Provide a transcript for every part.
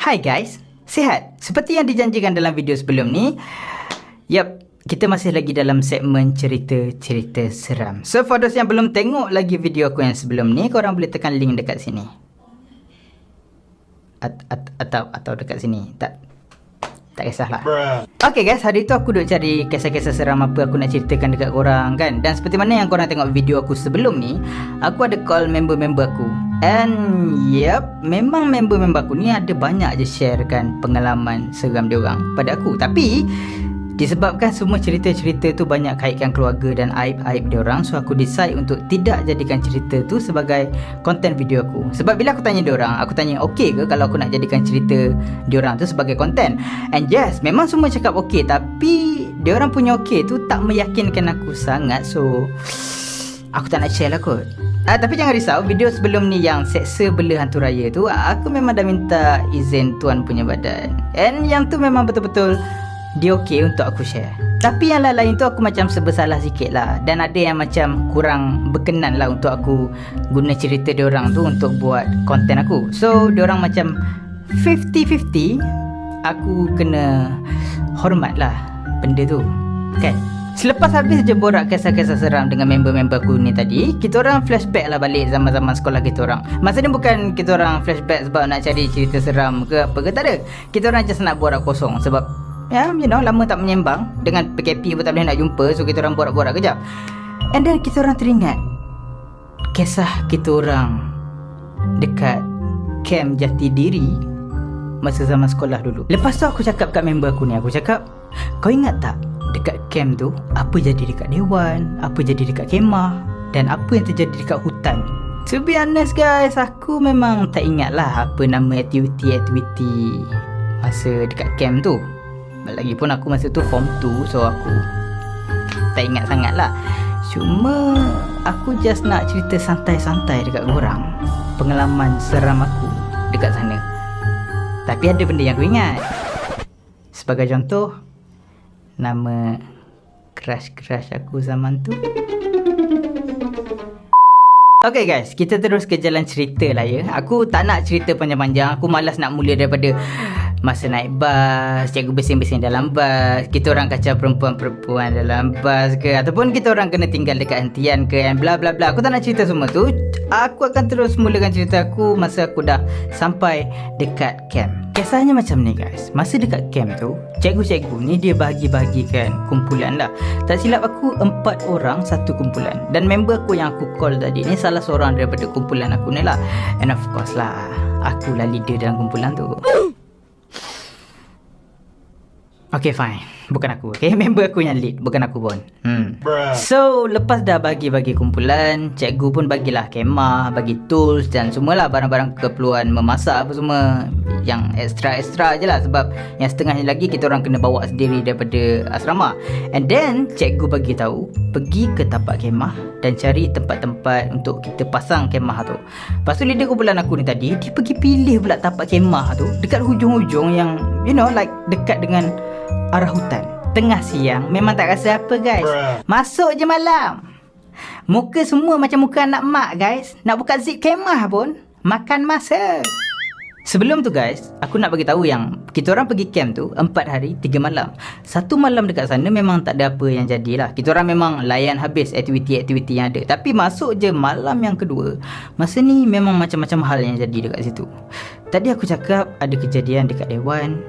Hai guys, sihat? Seperti yang dijanjikan dalam video sebelum ni, kita masih lagi dalam segmen cerita-cerita seram. So for those yang belum tengok lagi video aku yang sebelum ni, korang boleh tekan link dekat sini. Atau dekat sini. Tak kisahlah. Okay guys, hari tu aku duk cari kisah-kisah seram apa aku nak ceritakan dekat korang kan. Dan seperti mana yang korang tengok video aku sebelum ni, aku ada call member-member aku. And memang member-member aku ni ada banyak je sharekan pengalaman seram dia orang pada aku. Tapi disebabkan semua cerita-cerita tu banyak kaitkan keluarga dan aib-aib dia orang, so aku decide untuk tidak jadikan cerita tu sebagai konten video aku. Sebab bila aku tanya dia orang, aku tanya okey ke kalau aku nak jadikan cerita dia orang tu sebagai konten. And yes, memang semua cakap okey, tapi dia orang punya okey tu tak meyakinkan aku sangat, so aku tak nak share lah kot. Tapi jangan risau, video sebelum ni yang seksa bela hantu raya tu, aku memang dah minta izin tuan punya badan. And yang tu memang betul-betul dia okey untuk aku share. Tapi yang lain-lain tu aku macam bersalah sikit lah. Dan ada yang macam kurang berkenan lah untuk aku guna cerita diorang tu untuk buat konten aku. So diorang macam 50-50. Aku kena hormat lah benda tu kan. Selepas habis je borak kisah-kisah seram dengan member-member aku ni tadi, kita orang flashback lah balik zaman-zaman sekolah kita orang. Masa ni bukan kita orang flashback sebab nak cari cerita seram ke apa ke, tak ada. Kita orang just nak borak kosong sebab lama tak menyembang. Dengan PKP pun tak boleh nak jumpa, so kita orang borak-borak kejap. And then kita orang teringat kisah kita orang dekat camp Jatidiri masa zaman sekolah dulu. Lepas tu aku cakap kat member aku ni, aku cakap, kau ingat tak dekat camp tu apa jadi dekat dewan, apa jadi dekat kemah, dan apa yang terjadi dekat hutan? To be honest guys, aku memang tak ingat lah apa nama aktiviti masa dekat camp tu. Lagipun aku masa tu form 2, so aku tak ingat sangat lah. Cuma aku just nak cerita santai-santai dekat korang pengalaman seram aku dekat sana. Tapi ada benda yang aku ingat. Sebagai contoh, nama crush aku zaman tu. Okay guys, kita terus ke jalan cerita lah ya. Aku tak nak cerita panjang-panjang. Aku malas nak mula daripada masa naik bas, cikgu bising-bising dalam bas, kita orang kacau perempuan-perempuan dalam bas ke, ataupun kita orang kena tinggal dekat hentian ke, and bla bla bla. Aku tak nak cerita semua tu. Aku akan terus mulakan cerita aku masa aku dah sampai dekat camp. Kisahnya macam ni guys. Masa dekat camp tu, cikgu-cikgu ni dia bahagi-bahagikan kumpulan lah. Tak silap aku 4 orang satu kumpulan. Dan member aku yang aku call tadi ni salah seorang daripada kumpulan aku ni lah. And of course lah, akulah leader dalam kumpulan tu. Okay fine, bukan aku, okay? Member aku yang lead, bukan aku pun. So lepas dah bagi-bagi kumpulan, cikgu pun bagilah kemah, bagi tools dan semualah barang-barang keperluan memasak apa semua, yang extra-extra je lah. Sebab yang setengahnya lagi kita orang kena bawa sendiri daripada asrama. And then cikgu bagi tahu pergi ke tapak kemah dan cari tempat-tempat untuk kita pasang kemah tu. Lepas tu leader kumpulan aku ni tadi, dia pergi pilih pula tapak kemah tu dekat hujung-hujung yang like dekat dengan arah hutan. Tengah siang, memang tak rasa apa guys. Masuk je malam, muka semua macam muka anak mak guys. Nak buka zip kemah pun makan masa. Sebelum tu guys, aku nak bagi tahu yang kita orang pergi camp tu 4 hari 3 malam. 1 malam dekat sana memang tak ada apa yang jadilah. Kita orang memang layan habis aktiviti-aktiviti yang ada. Tapi masuk je malam yang kedua, masa ni memang macam-macam hal yang jadi dekat situ. Tadi aku cakap ada kejadian dekat dewan,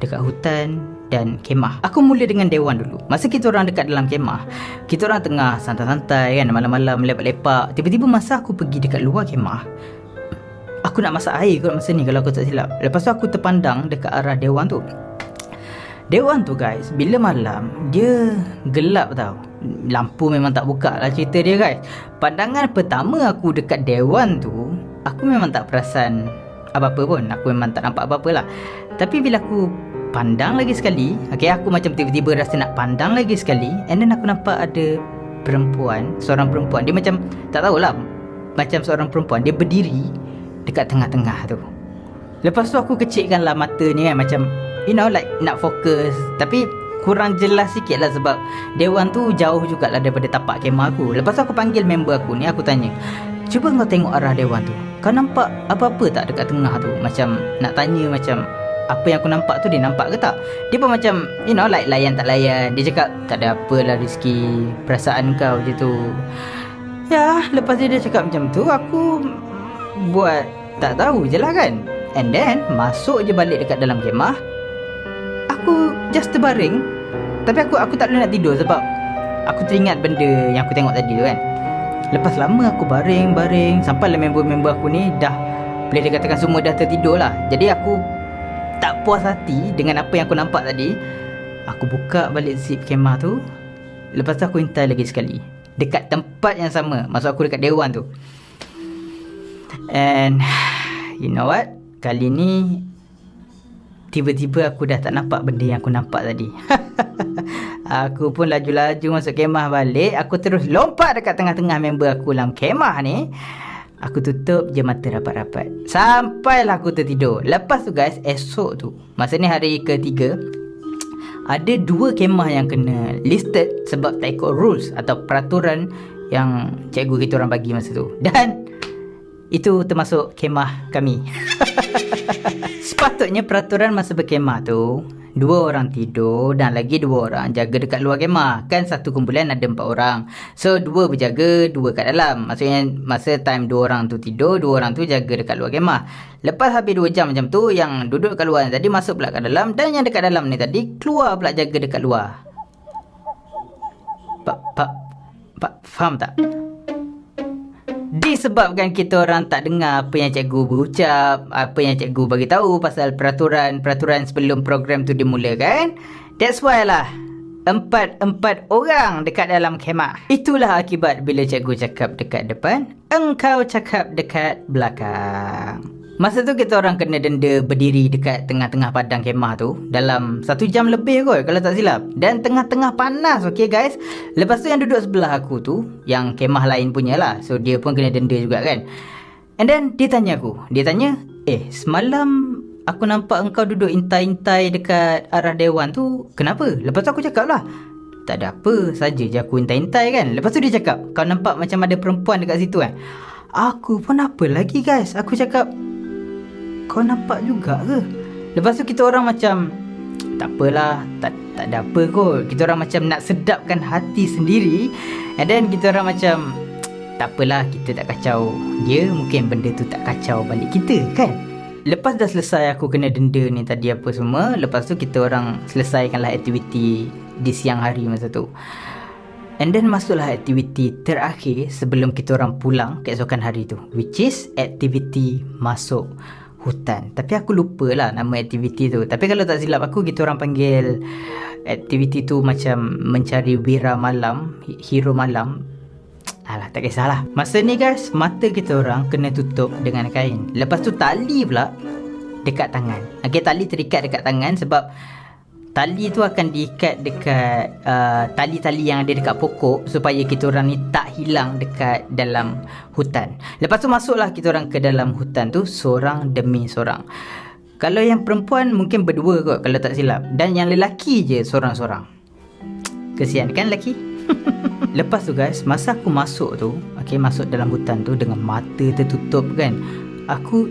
dekat hutan dan kemah. Aku mula dengan dewan dulu. Masa kita orang dekat dalam kemah, kita orang tengah santai-santai kan, malam-malam lepak-lepak. Tiba-tiba masa aku pergi dekat luar kemah, aku nak masak air kot masa ni kalau aku tak silap. Lepas tu aku terpandang dekat arah dewan tu. Dewan tu guys, bila malam dia gelap tau. Lampu memang tak buka lah cerita dia guys. Pandangan pertama aku dekat dewan tu, aku memang tak perasan apa-apa pun. Aku memang tak nampak apa-apa lah. Tapi bila aku pandang lagi sekali, aku macam tiba-tiba rasa nak pandang lagi sekali, and then aku nampak ada seorang perempuan. Dia macam, tak tahulah, macam seorang perempuan. Dia berdiri dekat tengah-tengah tu. Lepas tu aku kecilkan lah mata ni kan, macam like nak fokus. Tapi kurang jelas sikit lah sebab dewan tu jauh jugalah daripada tapak kemah aku. Lepas tu aku panggil member aku ni, aku tanya, Cuba kau tengok arah dewan tu. Kau nampak apa-apa tak dekat tengah tu? Macam nak tanya macam apa yang aku nampak tu dia nampak ke tak? Dia pun macam like layan tak layan. Dia cakap tak ada apalah Rizky, perasaan kau je tu. Ya, lepas dia cakap macam tu, aku buat tak tahu je lah kan. And then masuk je balik dekat dalam kemah. Aku just terbaring. Tapi aku tak boleh nak tidur sebab aku teringat benda yang aku tengok tadi tu kan. Lepas lama aku baring sampailah member-member aku ni dah, boleh dikatakan semua dah tertidur lah. Jadi aku tak puas hati dengan apa yang aku nampak tadi. Aku buka balik zip kemah tu. Lepas tu aku intai lagi sekali dekat tempat yang sama. Maksud aku dekat dewan tu. And you know what? Kali ni tiba-tiba aku dah tak nampak benda yang aku nampak tadi. Aku pun laju-laju masuk kemah balik. Aku terus lompat dekat tengah-tengah member aku dalam kemah ni. Aku tutup je mata rapat-rapat sampailah aku tertidur. Lepas tu guys, esok tu, masa ni hari ketiga, ada 2 kemah yang kena listed sebab tak ikut rules atau peraturan yang cikgu kita orang bagi masa tu. Dan itu termasuk kemah kami. Sepatutnya peraturan masa berkemah tu 2 orang tidur dan lagi 2 orang jaga dekat luar kemah. Kan satu kumpulan ada 4 orang. So 2 berjaga, 2 kat dalam. Maksudnya masa time 2 orang tu tidur, 2 orang tu jaga dekat luar kemah. Lepas habis 2 jam macam tu, yang duduk kat luar tadi masuk pula kat dalam, dan yang dekat dalam ni tadi keluar pula jaga dekat luar. Faham tak? Disebabkan kita orang tak dengar apa yang cikgu berucap, apa yang cikgu bagi tahu pasal peraturan sebelum program tu dimulakan. That's why lah 4 orang dekat dalam kemah. Itulah akibat bila cikgu cakap dekat depan, engkau cakap dekat belakang. Masa tu kita orang kena denda berdiri dekat tengah-tengah padang kemah tu dalam 1 jam lebih kot kalau tak silap. Dan tengah-tengah panas, okay guys. Lepas tu yang duduk sebelah aku tu, yang kemah lain punya lah, so dia pun kena denda juga kan. And then dia tanya aku, semalam aku nampak engkau duduk intai-intai dekat arah dewan tu, kenapa? Lepas tu aku cakap lah, tak ada apa, saja je aku intai-intai kan. Lepas tu dia cakap, kau nampak macam ada perempuan dekat situ kan? Aku pun apa lagi guys, aku cakap, kau nampak juga ke? Lepas tu kita orang macam, tak apalah, tak ada apa kot. Kita orang macam nak sedapkan hati sendiri. And then kita orang macam, tak apalah, kita tak kacau dia, mungkin benda tu tak kacau balik kita kan. Lepas dah selesai aku kena denda ni tadi apa semua, lepas tu kita orang selesaikanlah aktiviti di siang hari masa tu. And then masuklah aktiviti terakhir sebelum kita orang pulang keesokan hari tu, which is aktiviti masuk hutan. Tapi aku lupa lah nama aktiviti tu. Tapi kalau tak silap aku, kita orang panggil aktiviti tu macam mencari wira malam, hero malam. Alah, tak kisahlah. Masa ni guys, mata kita orang kena tutup dengan kain. Lepas tu tali pula dekat tangan. Okay, tali terikat dekat tangan sebab tali tu akan diikat dekat tali-tali yang ada dekat pokok supaya kita orang ni tak hilang dekat dalam hutan. Lepas tu masuklah kita orang ke dalam hutan tu seorang demi seorang. Kalau yang perempuan mungkin berdua kot kalau tak silap, dan yang lelaki je seorang-seorang. Kesian kan lelaki? Lepas tu guys, masa aku masuk tu, masuk dalam hutan tu dengan mata tertutup kan, aku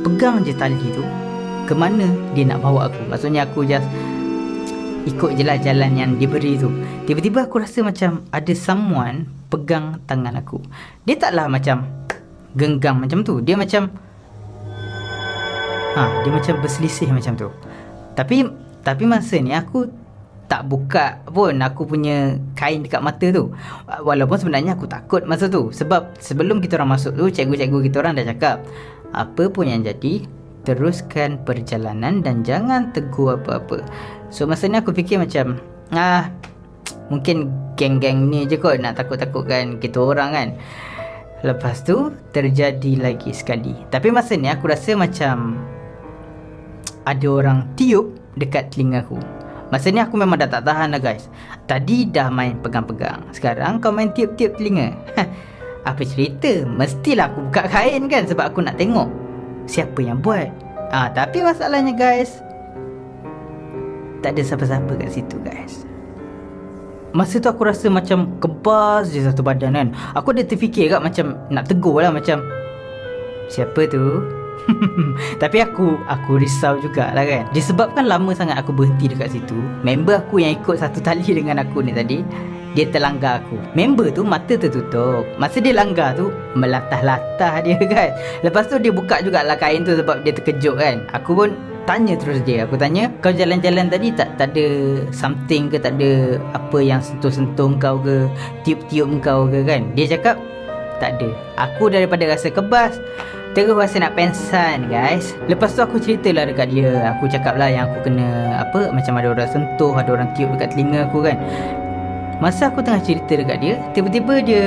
pegang je tali tu ke mana dia nak bawa aku. Maksudnya aku just ikut je lah jalan yang diberi tu. Tiba-tiba aku rasa macam ada someone pegang tangan aku. Dia taklah macam genggam macam tu, dia macam dia macam berselisih macam tu. Tapi masa ni aku tak buka pun aku punya kain dekat mata tu. Walaupun sebenarnya aku takut masa tu, sebab sebelum kita orang masuk tu, cikgu-cikgu kita orang dah cakap, apa pun yang jadi, teruskan perjalanan dan jangan tegur apa-apa. So masa ni aku fikir macam, mungkin geng-geng ni je kot nak takut-takutkan kita orang kan. Lepas tu terjadi lagi sekali. Tapi masa ni aku rasa macam ada orang tiup dekat telinga aku. Masa ni aku memang dah tak tahan lah guys. Tadi dah main pegang-pegang, sekarang kau main tiup-tiup telinga. Apa cerita? Mestilah aku buka kain kan, sebab aku nak tengok siapa yang buat. Tapi masalahnya guys, tak ada siapa-siapa kat situ guys. Masa tu aku rasa macam kebas je satu badan kan. Aku ada terfikir kat macam nak tegur lah, macam siapa tu? Tapi aku risau jugalah kan. Disebabkan lama sangat aku berhenti dekat situ, member aku yang ikut satu tali dengan aku ni tadi, dia terlanggar aku. Member tu mata tertutup. Masa dia langgar tu, melatah-latah dia kan. Lepas tu dia buka jugalah kain tu sebab dia terkejut kan. Aku pun tanya terus dia. Aku tanya, kau jalan-jalan tadi tak ada something ke, tak ada apa yang sentuh-sentuh kau ke, tiup-tiup kau ke kan? Dia cakap tak ada. Aku daripada rasa kebas, terus rasa nak pensan guys. Lepas tu aku ceritalah dekat dia. Aku cakap lah yang aku kena apa, macam ada orang sentuh, ada orang tiup dekat telinga aku kan. Masa aku tengah cerita dekat dia, tiba-tiba dia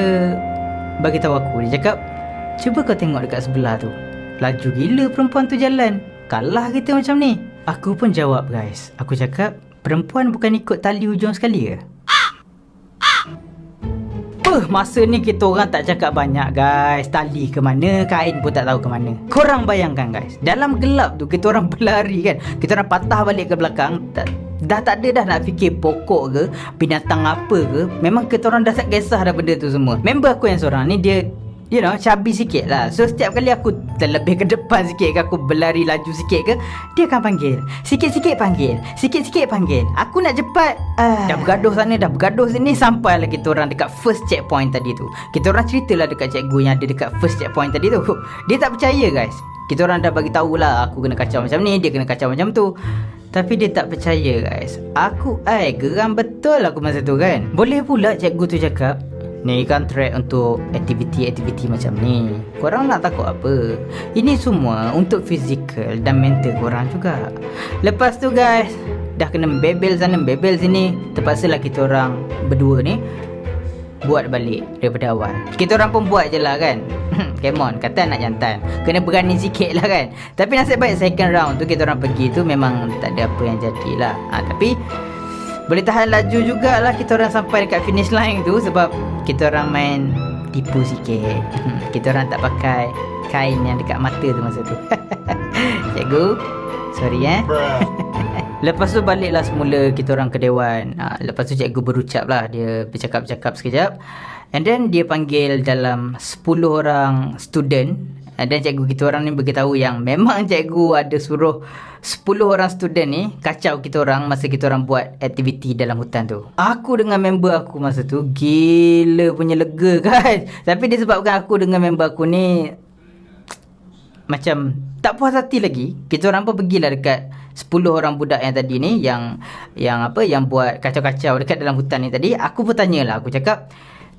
bagi tahu aku. Dia cakap, cuba kau tengok dekat sebelah tu, laju gila perempuan tu jalan, kalah kita macam ni. Aku pun jawab guys. Aku cakap, perempuan bukan ikut tali hujung sekali ke? Masa ni kita orang tak cakap banyak guys. Tali ke mana, kain pun tak tahu ke mana. Korang bayangkan guys, dalam gelap tu kita orang berlari kan. Kita orang patah balik ke belakang. Dah tak ada dah nak fikir pokok ke, binatang apa ke. Memang kita orang dah tak kisah dah benda tu semua. Member aku yang seorang ni, dia cabi sikit lah. So setiap kali aku terlebih ke depan sikit ke, aku berlari laju sikit ke, dia akan panggil. Sikit-sikit panggil, sikit-sikit panggil. Aku nak cepat, dah bergaduh sana, dah bergaduh sini, sampailah kita orang dekat first checkpoint tadi tu. Kita orang ceritalah dekat cikgu yang ada dekat first checkpoint tadi tu. Dia tak percaya guys. Kita orang dah bagi tahulah aku kena kacau macam ni, dia kena kacau macam tu. Tapi dia tak percaya guys. Aku geram betul aku masa tu kan. Boleh pula cikgu tu cakap, ni kan track untuk aktiviti-aktiviti macam ni. Korang nak takut apa? Ini semua untuk fizikal dan mental korang juga. Lepas tu guys, dah kena bebel sana bebel sini, terpaksalah kita orang berdua ni buat balik daripada awal. Kita orang pun buat je lah kan. Come on, kata nak jantan, kena berani sikit lah kan. Tapi nasib baik second round tu kita orang pergi tu memang tak ada apa yang jadilah. Tapi boleh tahan laju jugalah kita orang sampai dekat finish line tu, sebab kita orang main tipu sikit. Kita orang tak pakai kain yang dekat mata tu masa tu. Cikgu, sorry Lepas tu baliklah semula kita orang ke dewan. Lepas tu cikgu berucap lah. Dia bercakap-cakap sekejap, and then dia panggil dalam 10 orang student. Dan cikgu kita orang ni beritahu yang memang cikgu ada suruh 10 orang student ni kacau kita orang masa kita orang buat aktiviti dalam hutan tu. Aku dengan member aku masa tu gila punya lega kan. Tapi disebabkan aku dengan member aku ni macam tak puas hati lagi, kita orang pun pergilah dekat 10 orang budak yang tadi ni, yang buat kacau-kacau dekat dalam hutan ni tadi. Aku pun tanyalah, aku cakap,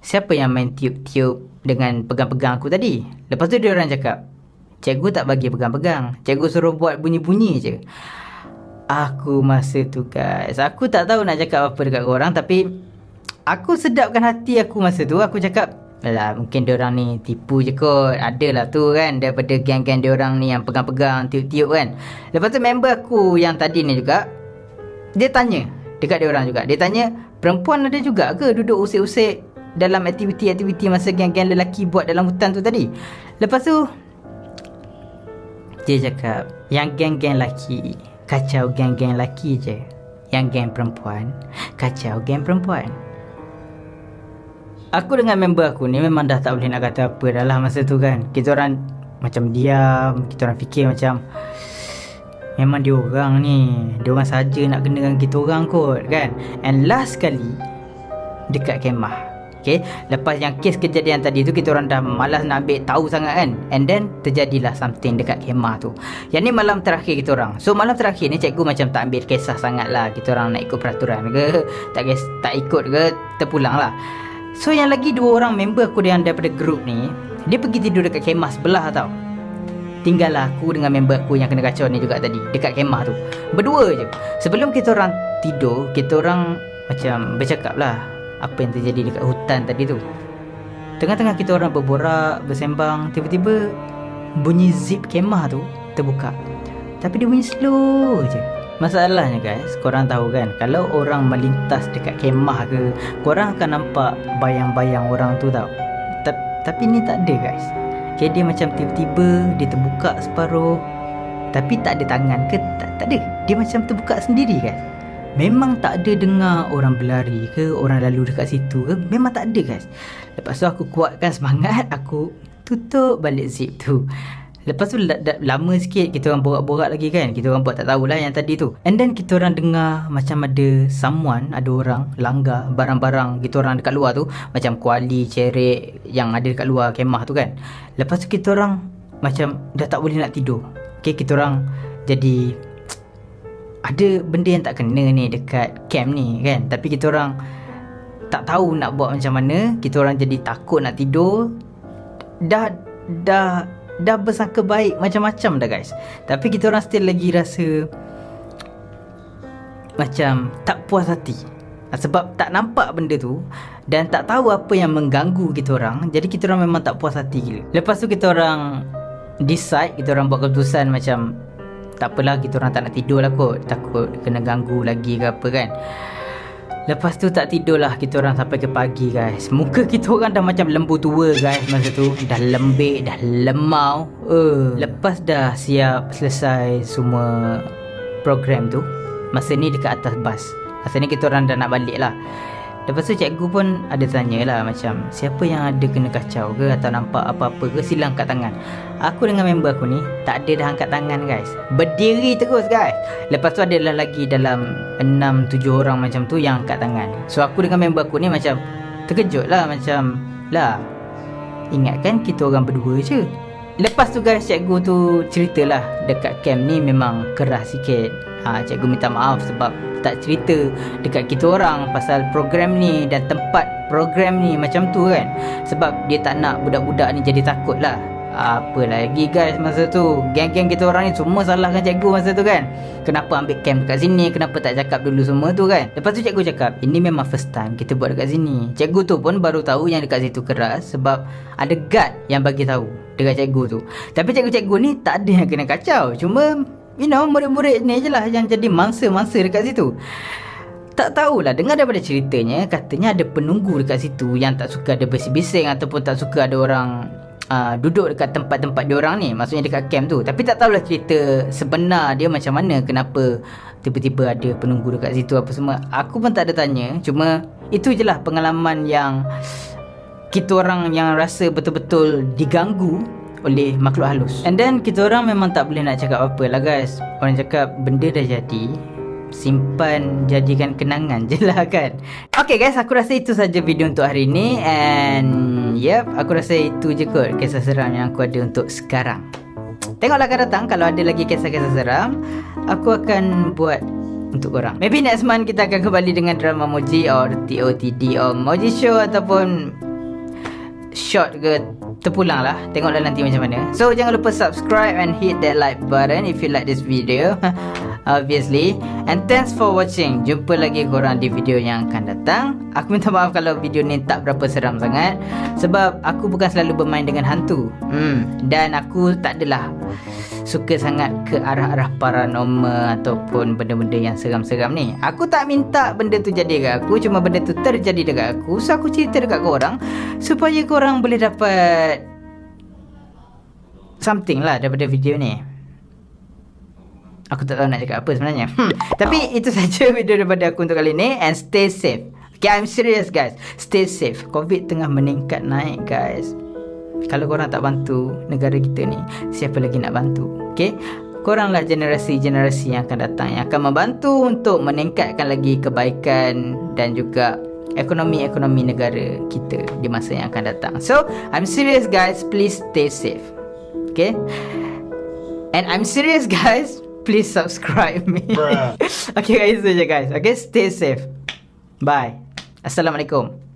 siapa yang main tiup-tiup dengan pegang-pegang aku tadi? Lepas tu dia orang cakap, cikgu tak bagi pegang-pegang, cikgu suruh buat bunyi-bunyi je. Aku masa tu guys, aku tak tahu nak cakap apa dekat korang, tapi aku sedapkan hati aku masa tu. Aku cakap, alah, mungkin diorang ni tipu je kot. Adalah tu kan, daripada geng-geng diorang ni yang pegang-pegang, tiup-tiup kan. Lepas tu member aku yang tadi ni juga, dia tanya dekat diorang juga. Dia tanya, perempuan ada juga ke duduk usik-usik dalam aktiviti-aktiviti masa geng-geng lelaki buat dalam hutan tu tadi? Lepas tu dia cakap, yang geng-geng lelaki kacau geng-geng lelaki je, yang geng perempuan kacau geng perempuan. Aku dengan member aku ni memang dah tak boleh nak kata apa dah lah masa tu kan. Kita orang macam diam. Kita orang fikir macam, memang dia orang ni, dia orang saja nak kena dengan kita orang kot kan. And last kali dekat kemah, okay, lepas yang kes kejadian tadi tu, kita orang dah malas nak ambil tahu sangat kan. And then terjadilah something dekat kemah tu. Yang ni malam terakhir kita orang. So malam terakhir ni cikgu macam tak ambil kisah sangat lah. Kita orang nak ikut peraturan ke, tak ikut ke, terpulang lah. So yang lagi 2 orang member aku yang daripada grup ni, dia pergi tidur dekat kemah sebelah tau. Tinggallah aku dengan member aku yang kena kacau ni juga tadi dekat kemah tu, berdua je. Sebelum kita orang tidur, kita orang macam bercakap lah apa yang terjadi dekat hutan tadi tu. Tengah-tengah kita orang berborak, bersembang, tiba-tiba bunyi zip kemah tu terbuka. Tapi dia bunyi slow je. Masalahnya guys, korang tahu kan, kalau orang melintas dekat kemah ke, korang akan nampak bayang-bayang orang tu tau. Tapi ni tak ada guys. Okay, dia macam tiba-tiba dia terbuka separuh, tapi tak ada tangan ke, tak ada. Dia macam terbuka sendiri guys. memang tak ada dengar orang berlari ke, orang lalu dekat situ ke, memang tak ada guys. Lepas tu aku kuatkan semangat, aku tutup balik zip tu. Lepas tu lama sikit kita orang borak-borak lagi kan. Kita orang buat tak tahulah yang tadi tu. And then kita orang dengar macam ada someone, ada orang langgar barang-barang kita orang dekat luar tu, macam kuali, cerik yang ada dekat luar kemah tu kan. Lepas tu kita orang macam dah tak boleh nak tidur. Okay, kita orang jadi ada benda yang tak kena ni dekat camp ni kan. Tapi kita orang tak tahu nak buat macam mana. Kita orang jadi takut nak tidur. Dah bersangka baik macam-macam dah guys. Tapi kita orang still lagi rasa macam tak puas hati. Sebab tak nampak benda tu dan tak tahu apa yang mengganggu kita orang. Jadi kita orang memang tak puas hati gila. Lepas tu kita orang decide, kita orang buat keputusan macam tak apalah, kita orang tak nak tidur lah kot, takut kena ganggu lagi ke apa kan. Lepas tu tak tidur lah kita orang sampai ke pagi guys. Muka kita orang dah macam lembu tua guys masa tu. Dah lembik, dah lemau. Lepas dah siap selesai semua program tu, masa ni dekat atas bas. Masa ni kita orang dah nak balik lah. Lepas tu cikgu pun ada tanya lah macam siapa yang ada kena kacau ke atau nampak apa-apa ke, sila angkat tangan. Aku dengan member aku ni tak ada dah angkat tangan guys. Berdiri terus guys. Lepas tu adalah lagi dalam 6-7 orang macam tu yang angkat tangan. So aku dengan member aku ni macam terkejut lah, macam lah, ingatkan kita orang berdua je. Lepas tu guys, cikgu tu ceritalah dekat camp ni memang keras sikit. Cikgu minta maaf sebab tak cerita dekat kita orang pasal program ni dan tempat program ni macam tu kan. Sebab dia tak nak budak-budak ni jadi takut lah. Apa lagi guys masa tu, geng-geng kita orang ni semua salahkan cikgu masa tu kan. Kenapa ambil camp dekat sini, kenapa tak cakap dulu semua tu kan. Lepas tu cikgu cakap ini memang first time kita buat dekat sini. Cikgu tu pun baru tahu yang dekat situ keras sebab ada guard yang bagi tahu dekat cikgu tu. Tapi cikgu-cikgu ni tak ada yang kena kacau. Cuma murid-murid ni je lah yang jadi mangsa-mangsa dekat situ. Tak tahulah, dengar daripada ceritanya, katanya ada penunggu dekat situ yang tak suka ada bising-bising ataupun tak suka ada orang duduk dekat tempat-tempat diorang ni, maksudnya dekat camp tu. Tapi tak tahulah cerita sebenar dia macam mana, kenapa tiba-tiba ada penunggu dekat situ apa semua. Aku pun tak ada tanya. Cuma itu je lah pengalaman yang kita orang yang rasa betul-betul diganggu oleh makhluk halus. And then kita orang memang tak boleh nak cakap apa lah guys. Orang cakap benda dah jadi, simpan, jadikan kenangan je lah kan. Okay guys, aku rasa itu saja video untuk hari ni. And yep, aku rasa itu je kot kisah seram yang aku ada untuk sekarang. Tengoklah akan datang, kalau ada lagi kisah-kisah seram, aku akan buat untuk korang. Maybe next month kita akan kembali dengan drama Moji or TOTD or Moji Show ataupun short ke terpulang lah. Tengoklah nanti macam mana. So jangan lupa subscribe and hit that like button if you like this video obviously. And thanks for watching. Jumpa lagi korang di video yang akan datang. Aku minta maaf kalau video ni tak berapa seram sangat sebab aku bukan selalu bermain dengan hantu. Dan aku tak adalah suka sangat ke arah-arah paranormal ataupun benda-benda yang seram-seram ni. Aku tak minta benda tu jadi dekat aku, cuma benda tu terjadi dekat aku. So aku cerita dekat korang supaya korang boleh dapat something lah daripada video ni. Aku tak tahu nak cakap apa sebenarnya. Tapi itu saja video daripada aku untuk kali ni. And stay safe. Okay, I'm serious guys. Stay safe. COVID tengah meningkat naik guys. Kalau korang tak bantu negara kita ni, siapa lagi nak bantu? Okay, koranglah generasi-generasi yang akan datang yang akan membantu untuk meningkatkan lagi kebaikan dan juga ekonomi negara kita di masa yang akan datang. So, I'm serious guys, please stay safe. Okay, and I'm serious guys, please subscribe me. Okay guys, itu je guys. Okay, stay safe. Bye. Assalamualaikum.